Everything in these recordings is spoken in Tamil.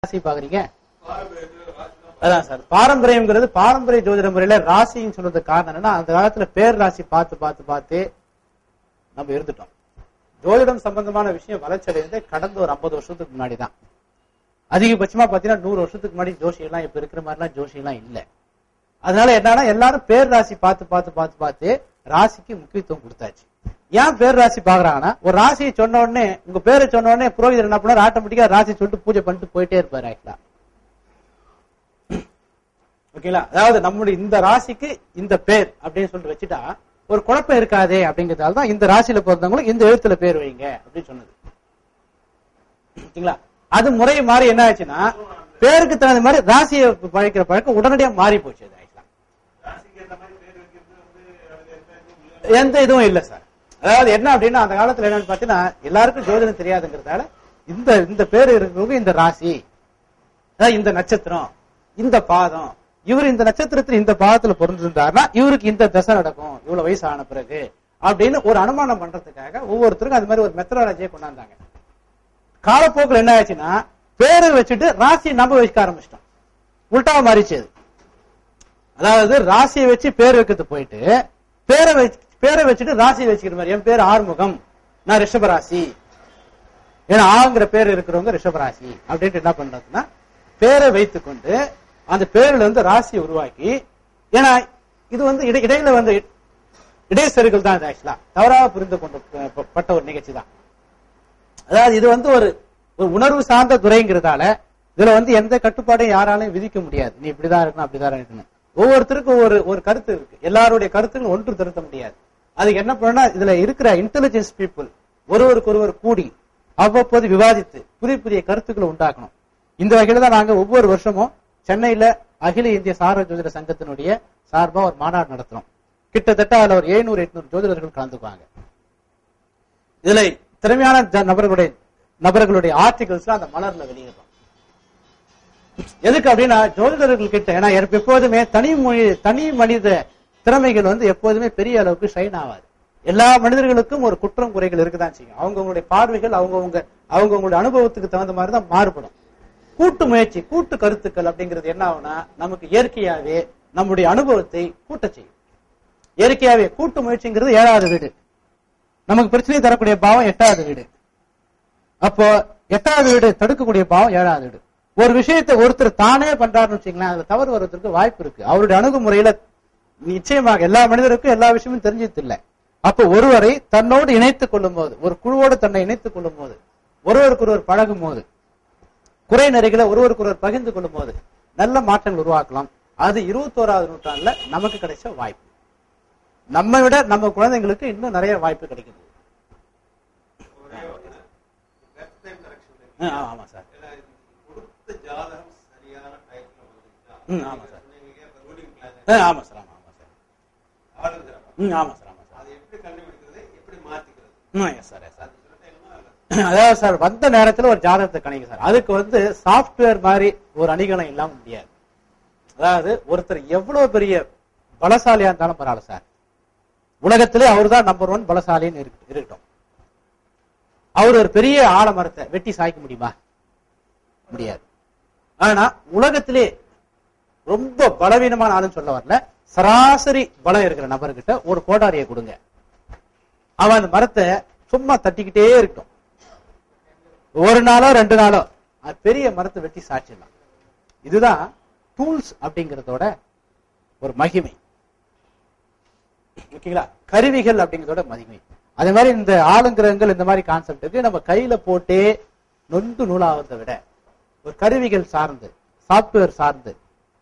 ராசி பாக்குறீங்க? அதான் சார், பாரம்பரியம்ங்கிறது பாரம்பரிய ஜோதிட முறையில ராசின்னு சொல்றதுக்கு காரணம் என்னன்னா, அந்த காலத்துல பேர் ராசி பார்த்து பார்த்து பார்த்து நம்ம இருந்துட்டோம். ஜோதிடம் சம்பந்தமான விஷயம் வளர்ச்சியடைந்து கடந்த ஒரு 50 வருஷத்துக்கு முன்னாடி தான். அதிகபட்சமா பாத்தீங்கன்னா 100 வருஷத்துக்கு முன்னாடி ஜோஷியெல்லாம் இப்ப இருக்கிற மாதிரிலாம் ஜோஷியெல்லாம் இல்ல. அதனால என்னன்னா, எல்லாரும் பேர் ராசி பார்த்து பார்த்து பார்த்து பார்த்து ராசிக்கு முக்கியத்துவம் கொடுத்தாச்சு. ஏன் பேர் ராசி பாக்குறாங்கன்னா, ஒரு ராசியை சொன்ன உடனே, உங்க பேரை சொன்ன உடனே புரோகிதர் என்ன பண்ணாரு, ஆட்டோமேட்டிக்கா ராசி சொல்லிட்டு பூஜை பண்ணிட்டு போயிட்டே இருப்பாரு. ஆக்சுவலா ஓகேங்களா, அதாவது நம்முடைய இந்த ராசிக்கு இந்த பேர் அப்படின்னு சொல்லிட்டு வச்சுட்டா ஒரு குழப்பம் இருக்காதே அப்படிங்கிறதால தான் இந்த ராசியில பிறந்தவங்களுக்கு இந்த எழுத்துல பேர் வைங்க அப்படின்னு சொன்னது. ஓகேங்களா, அது முறை மாறி என்ன ஆச்சுன்னா, பேருக்கு தகுந்த மாதிரி ராசியை பழக்கிற பழக்கம் உடனடியாக மாறி போச்சு. எந்த இதுவும் இல்ல சார். அதாவது என்ன அப்படின்னா, அந்த காலத்துல என்னன்னு பாத்தீங்கன்னா, எல்லாருக்கும் ஜோதிடம் தெரியாதுங்கிறதால இந்த பேரு இருக்கிறவங்க இந்த ராசி, இந்த நட்சத்திரம், இந்த பாதம், இவர் இந்த நட்சத்திரத்தில் இந்த பாதத்துல பிறந்திருந்தாருன்னா இவருக்கு இந்த தசை நடக்கும் இவ்வளவு வயசு ஆன பிறகு அப்படின்னு ஒரு அனுமானம் பண்றதுக்காக ஒவ்வொருத்தருக்கும் அது மாதிரி ஒரு மெத்தடாலஜியை கொண்டாந்தாங்க. காலப்போக்கில் என்ன ஆச்சுன்னா, பேரை வச்சுட்டு ராசியை நம்ப வைக்க ஆரம்பிச்சிட்டோம். உல்டாவா மாறிச்சு. அதாவது ராசியை வச்சு பேர் வைக்கிறது போயிட்டு பேரை வச்சுட்டு ராசியை வச்சுக்கிற மாதிரி, என் பேர் ஆறுமுகம், நான் ரிஷபராசி, ஏன்னா ஆங்கிற பேர் இருக்கிறவங்க ரிஷபராசி அப்படின்ட்டு என்ன பண்றதுன்னா, பேரை வைத்துக் கொண்டு அந்த பேர்ல வந்து ராசியை உருவாக்கி, ஏன்னா இது வந்து இடையில வந்து இடைச்செருகள் தான். ஆக்சுவலா தவறாக புரிந்து கொண்டப்பட்ட ஒரு நிகழ்ச்சி தான். அதாவது இது வந்து ஒரு உணர்வு சார்ந்த துறைங்கிறதால இதுல வந்து எந்த கட்டுப்பாடையும் யாராலையும் விதிக்க முடியாது. நீ இப்படிதான் இருக்கணும் அப்படிதான் இருக்கணும். ஒவ்வொருத்தருக்கும் ஒரு கருத்து இருக்கு. எல்லாருடைய கருத்துக்கள் ஒன்று திருத்த முடியாது. அதுக்கு என்ன பண்ணா, இதுல இருக்கிற இன்டெலிஜென்ஸ் பீப்புள் ஒருவருக்கு ஒருவர் கூடி அவ்வப்போது விவாதித்து புதிய புதிய கருத்துக்களை உண்டாக்கணும். இந்த வகையில தான் நாங்க ஒவ்வொரு வருஷமும் சென்னையில அகில இந்திய சார ஜோதிட சங்கத்தினுடைய சார்பா ஒரு மாநாடு நடத்துறோம். கிட்டத்தட்ட அதுல ஒரு 700-800 ஜோதிடர்கள் கலந்துக்குவாங்க. இதுல திறமையான நபர்களுடைய ஆர்டிகல்ஸ் அந்த மலர்ல வெளியிடுறோம். எதுக்கு அப்படின்னா, ஜோதிடர்கள் கிட்ட, ஏன்னா எப்போதுமே தனி மனித திறமைகள் வந்து எப்போதுமே பெரிய அளவுக்கு ஷைன் ஆகாது. எல்லா மனிதர்களுக்கும் ஒரு குற்றம் குறைகள் இருக்குதான் செய்யும். அவங்களுடைய பார்வைகள் அவங்களுடைய அனுபவத்துக்கு தகுந்த மாதிரி தான் மாறுபடும். கூட்டு முயற்சி, கூட்டு கருத்துக்கள் அப்படிங்கிறது என்ன ஆகும்னா, நமக்கு இயற்கையாவே நம்முடைய அனுபவத்தை கூட்ட செய்யும். இயற்கையாவே கூட்டு முயற்சிங்கிறது 7வது வீடு. நமக்கு பிரச்சனை தரக்கூடிய பாவம் 8வது வீடு. அப்போ 8வது வீடு தடுக்கக்கூடிய பாவம் 7வது வீடு. ஒரு விஷயத்தை ஒருத்தர் தானே பண்றாருன்னு வச்சுங்களேன், அதுல தவறு வர்றதுக்கு வாய்ப்பு இருக்கு. அவருடைய அணுகுமுறையில நிச்சயமாக எல்லா மனிதருக்கும் எல்லா விஷயமும் தெரிஞ்சது இல்லை. அப்போ ஒருவரை தன்னோடு இணைத்துக் கொள்ளும் போது, ஒரு குழுவோடு தன்னை இணைத்துக் கொள்ளும் போது, ஒருவருக்கு ஒருவர் பழகும் போது, குறை நிறைகளை ஒருவருக்கு ஒருவர் பகிர்ந்து கொள்ளும் போது நல்ல மாற்றங்கள் உருவாக்கலாம். அது 21வது நூற்றாண்டுல நமக்கு கிடைச்ச வாய்ப்பு. நம்ம விட நம்ம குழந்தைங்களுக்கு இன்னும் நிறைய வாய்ப்பு கிடைக்குது. ஆமா சார். ஆமா சார். ஆமா சார். ஆமா சார். அதாவது சார், வந்த நேரத்துல ஒரு ஜாதகத்தை கணிக்க சார். அதுக்கு வந்து சாப்ட்வேர் மாதிரி ஒரு அணிகலம் இல்லாம முடியாது. அதாவது ஒருத்தர் எவ்வளவு பெரிய பலசாலியா இருந்தாலும் பரவாயில்ல சார், உலகத்திலே அவர் தான் நம்பர் 1 பலசாலின்னு இருக்கட்டும். அவர் ஒரு பெரிய ஆலமரத்தை வெட்டி சாய்க்க முடியுமா? முடியாது. ஆனா உலகத்திலே ரொம்ப பலவீனமான ஆளுன்னு சொல்ல வரல, சராசரி பலம் இருக்கிற நபர்கிட்ட ஒரு கோடாரியை கொடுங்க, அவன் அந்த மரத்தை சும்மா தட்டிக்கிட்டே இருக்கட்டும். ஒரு நாளோ 2 நாளோ பெரிய மரத்தை வெட்டி சாய்ச்சிடலாம். இதுதான் டூல்ஸ் அப்படிங்கறதோட ஒரு மகிமை. ஓகேங்களா, கருவிகள் அப்படிங்கறதோட மகிமை. அதே மாதிரி இந்த ஆளுங்கிரகங்கள் இந்த மாதிரி கான்செப்டுக்கு நம்ம கையில போட்டே நொந்து நூலாவதை விட ஒரு கருவிகள் சார்ந்து, சாப்ட்வேர் சார்ந்து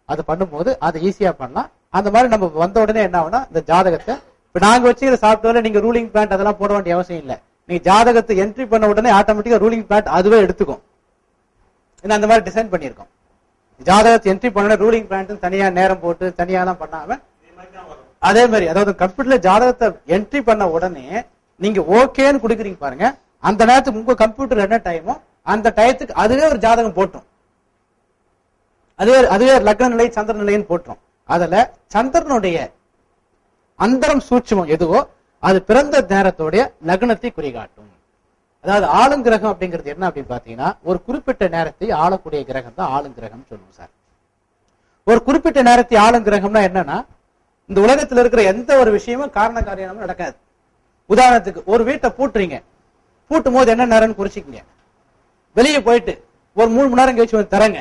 அது பண்ணும்போது அதை ஈஸியா பண்ணலாம். அந்த மாதிரி நம்ம வந்த உடனே என்ன ஆகும்னா, இந்த ஜாதகத்தை இப்ப நாங்க வச்சுக்கிற சாப்ட்வேர்ல நீங்க ரூலிங் பிளான்ட் அதெல்லாம் போட வேண்டிய அவசியம் இல்லை. நீங்க ஜாதகத்தை என்ட்ரி பண்ண உடனே ஆட்டோமேட்டிக்கா ரூலிங் பிளான்ட் அதுவே எடுத்துக்கும். ஏன்னா அந்த மாதிரி டிசைன் பண்ணிருக்கோம். ஜாதகத்தை என்ட்ரி பண்ண ரூலிங் பிளான்ட் தனியா நேரம் போட்டு தனியாலாம் பண்ணாம அதே மாதிரி, அதாவது கம்ப்யூட்டர்ல ஜாதகத்தை என்ட்ரி பண்ண உடனே நீங்க ஓகேன்னு கொடுக்குறீங்க பாருங்க, அந்த நேரத்துக்கு உங்க கம்ப்யூட்டர் என்ன டைமோ அந்த டயத்துக்கு அதுவே ஒரு ஜாதகம் போட்டோம். அதுவே லக்ன நிலை சந்திர நிலைன்னு போட்டோம். அதுல சந்திரனுடைய அந்தரம் சூட்சமம் எதுவோ அது பிறந்த நேரத்தோடைய லக்னத்தை குறிகாட்டும். அதாவது ஆளுங்கிரகம் அப்படிங்கிறது என்ன அப்படின்னு பாத்தீங்கன்னா, ஒரு குறிப்பிட்ட நேரத்தை ஆளக்கூடிய கிரகம் தான் ஆளுங்கிரகம் சொல்லுவோம் சார். ஒரு குறிப்பிட்ட நேரத்தை ஆளுங்கிரகம்னா என்னன்னா, இந்த உலகத்துல இருக்கிற எந்த ஒரு விஷயமும் காரண காரியமும் நடக்காது. உதாரணத்துக்கு ஒரு வீட்டை பூட்டுறீங்க, பூட்டும் போது என்ன நேரம்னு குறிச்சிக்கங்க. வெளியே போயிட்டு ஒரு 3 மணி நேரம் கழிச்சு வந்து தரங்க,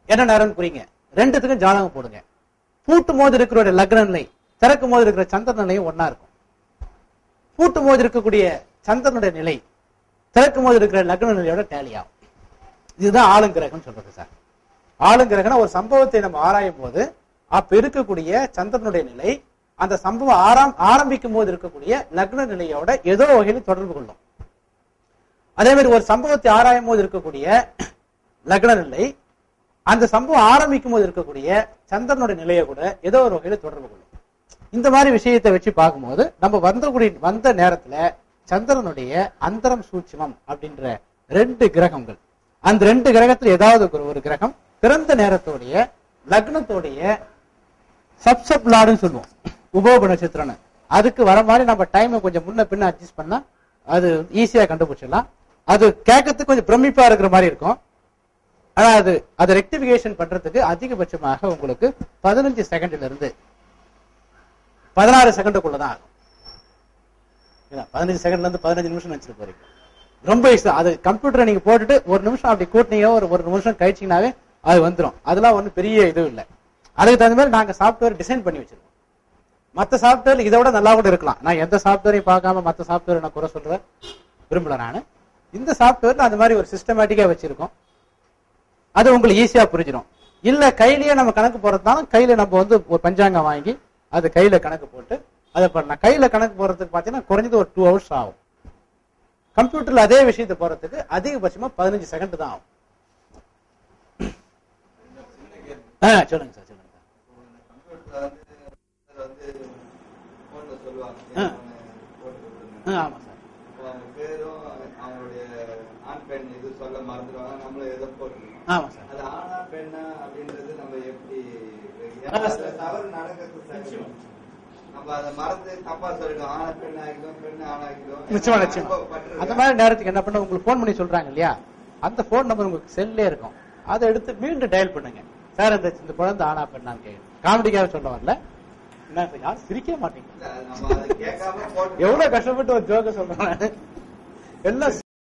என்ன நேரம்னு குறிங்க. ரெண்டுத்துக்கும் ஜாதகம் போடுங்க. பூட்டும் போது இருக்கிற லக்ன நிலை, திறக்கும் போது இருக்கிற சந்திர நிலையும் ஒன்னா இருக்கும். பூட்டும் போது இருக்கக்கூடிய சந்திரனுடைய நிலை திறக்கும் போது இருக்கிற லக்ன நிலையோட டேலி ஆகும். இதுதான் ஆளுங்கிரகம் சொல்றது சார். ஆளுங்கிரகம் ஒரு சம்பவத்தை நம்ம ஆராயும் போது அப்ப இருக்கக்கூடிய சந்திரனுடைய நிலை அந்த சம்பவம் ஆரம்பிக்கும் போது இருக்கக்கூடிய லக்ன நிலையோட ஏதோ வகையில் தொடர்பு கொள்ளும். அதே மாதிரி ஒரு சம்பவத்தை ஆராயும் போது இருக்கக்கூடிய லக்ன நிலை அந்த சம்பவம் ஆரம்பிக்கும் போது இருக்கக்கூடிய சந்திரனுடைய நிலையை கூட ஏதோ ஒரு வகையில தொடர்பு கொள்ளும். இந்த மாதிரி விஷயத்தை வச்சு பார்க்கும்போது நம்ம வந்த நேரத்துல சந்திரனுடைய அந்தரம் சூட்சுமம் அப்படின்ற 2 கிரகங்கள், அந்த 2 கிரகத்துல ஏதாவது ஒரு கிரகம் பிறந்த நேரத்தோடைய லக்னத்தோடைய சப்சப் லாடுன்னு சொல்லுவோம், உபோப நட்சத்திரம். அதுக்கு வர மாதிரி நம்ம டைமை கொஞ்சம் முன்ன பின்ன அட்ஜஸ்ட் பண்ணா அது ஈஸியா கண்டுபிடிச்சிடலாம். அது கேட்கறதுக்கு கொஞ்சம் பிரமிப்பா இருக்கிற மாதிரி இருக்கும். ஆனா அதை ரெக்டிபிகேஷன் பண்றதுக்கு அதிகபட்சமாக உங்களுக்கு 15 செகண்ட்ல இருந்து 16 செகண்டுக்குள்ளதான் ஆகும். 15 செகண்ட்ல இருந்து 15 நிமிஷம் நினைச்சிட்டு போறீங்க. ரொம்ப ஈஸி. அது கம்ப்யூட்டரை நீங்க போட்டுட்டு 1 நிமிஷம் அப்படி கூட்டினீங்க, ஒரு நிமிஷம் கழிச்சீங்கன்னாவே அது வந்துடும். அதெல்லாம் ஒன்றும் பெரிய இது இல்லை. அதுக்கு தகுந்த மாதிரி நாங்க சாப்ட்வேர் டிசைன் பண்ணி வச்சிருக்கோம். மற்ற சாப்ட்வேர் இதை விட நல்லா கூட இருக்கலாம். நான் எந்த சாப்ட்வேரையும் பார்க்காம மற்ற சாப்ட்வேர் நான் குறை சொல்ற விரும்பல. நான் இந்த சாப்ட்வேர்ல அந்த மாதிரி ஒரு சிஸ்டமேட்டிக்கா வச்சிருக்கோம். அது உங்களுக்கு ஈஸியா புரிஞ்சிடும். இல்ல கையிலேயே நம்ம கணக்கு போறதுனாலும் கையில நம்ம ஒரு பஞ்சாங்கம் வாங்கி அது கையில கணக்கு போட்டு அதை பண்ணலாம். கையில கணக்கு போறதுக்கு பாத்தீங்கன்னா குறைஞ்சது ஒரு 2 hours ஆகும். கம்ப்யூட்டர்ல அதே விஷயத்தை போறதுக்கு அதிகபட்சமா 15 செகண்ட் தான் ஆகும். சொல்லுங்க சார், சொல்லுங்க. ஆமா சார். பேரும் அவங்களுடைய ஆண் பெண் இது சொல்ல மறந்துடுவாங்க, நம்மளும் எதை போட்டுருக்கோம். ஆமா சார். அது ஆனா பெண்ணா அப்படின்றது நம்ம எப்படி தவறு நடக்கிறது, நம்ம அதை மறந்து தப்பா சொல்லிடுவோம். ஆனா பெண் ஆகிடும், பெண்ணு ஆணாகிடும். நிச்சயமா நிச்சயமா. அந்த மாதிரி நேரத்துக்கு என்ன பண்ண, உங்களுக்கு போன் பண்ணி சொல்றாங்க இல்லையா, அந்த போன் நம்பர் உங்களுக்கு செல்லே இருக்கும். அதை எடுத்து மீண்டும் டயல் பண்ணுங்க. சார் இந்த குழந்தை ஆனா பெண்ணான்னு கேட்கு. காமெடிக்காக சொல்ல வரல, யாரும் சிரிக்க மாட்டீங்க. எவ்வளவு கஷ்டப்பட்டு ஒரு ஜோக்க சொல்றேன் எல்லாம்